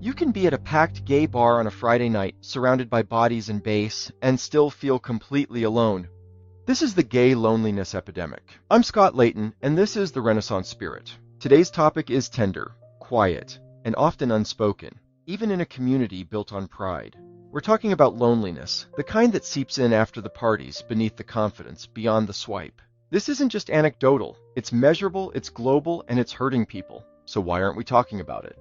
You can be at a packed gay bar on a Friday night, surrounded by bodies and bass, and still feel completely alone. This is the Gay Loneliness Epidemic. I'm Scott Layton, and this is the Renaissance Spirit. Today's topic is tender, quiet, and often unspoken, even in a community built on pride. We're talking about loneliness, the kind that seeps in after the parties, beneath the confidence, beyond the swipe. This isn't just anecdotal, it's measurable, it's global, and it's hurting people. So why aren't we talking about it?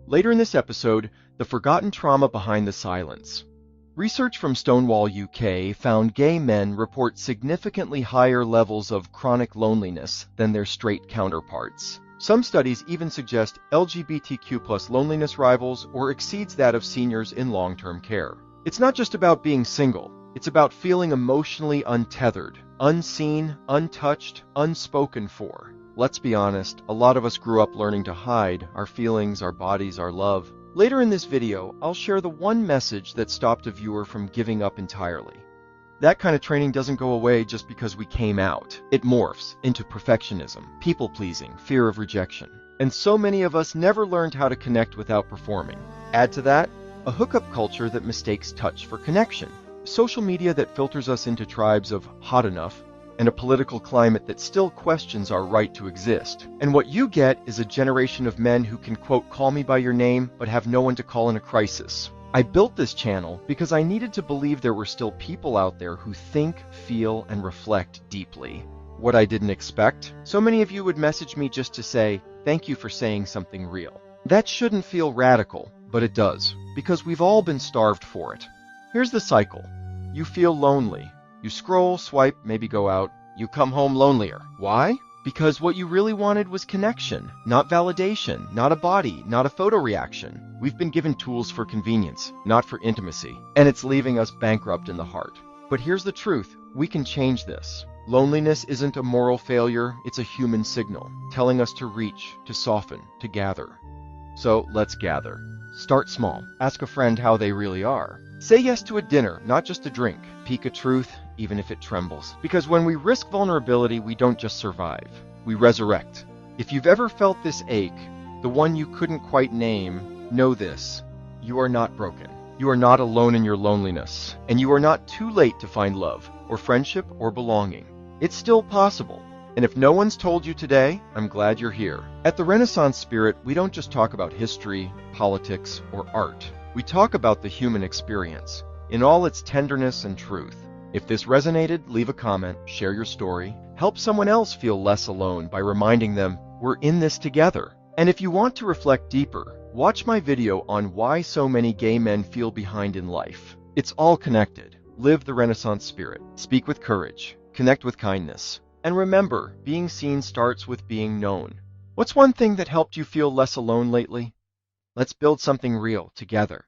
Later in this episode, the forgotten trauma behind the silence. Research from Stonewall UK found gay men report significantly higher levels of chronic loneliness than their straight counterparts. Some studies even suggest LGBTQ+ loneliness rivals or exceeds that of seniors in long-term care. It's not just about being single, it's about feeling emotionally untethered, unseen, untouched, unspoken for. Let's be honest, a lot of us grew up learning to hide our feelings, our bodies, our love. Later in this video, I'll share the one message that stopped a viewer from giving up entirely. That kind of training doesn't go away just because we came out. It morphs into perfectionism, people-pleasing, fear of rejection. And so many of us never learned how to connect without performing. Add to that, a hookup culture that mistakes touch for connection. Social media that filters us into tribes of hot enough, and a political climate that still questions our right to exist. And what you get is a generation of men who can, quote, call me by your name, but have no one to call in a crisis. I built this channel because I needed to believe there were still people out there who think, feel, and reflect deeply. What I didn't expect? So many of you would message me just to say, thank you for saying something real. That shouldn't feel radical, but it does, because we've all been starved for it. Here's the cycle. You feel lonely. You scroll, swipe, maybe go out. You come home lonelier. Why? Because what you really wanted was connection, not validation, not a body, not a photo reaction. We've been given tools for convenience, not for intimacy, and it's leaving us bankrupt in the heart. But here's the truth, we can change this. Loneliness isn't a moral failure, it's a human signal, telling us to reach, to soften, to gather. So let's gather. Start small. Ask a friend how they really are. Say yes to a dinner, not just a drink. Peek a truth, even if it trembles. Because when we risk vulnerability, we don't just survive. We resurrect. If you've ever felt this ache, the one you couldn't quite name, know this. You are not broken. You are not alone in your loneliness. And you are not too late to find love, or friendship, or belonging. It's still possible. And if no one's told you today, I'm glad you're here. At the Renaissance Spirit, we don't just talk about history, politics, or art. We talk about the human experience, in all its tenderness and truth. If this resonated, leave a comment, share your story, help someone else feel less alone by reminding them we're in this together. And if you want to reflect deeper, watch my video on why so many gay men feel behind in life. It's all connected. Live the Renaissance Spirit. Speak with courage. Connect with kindness. And remember, being seen starts with being known. What's one thing that helped you feel less alone lately? Let's build something real together.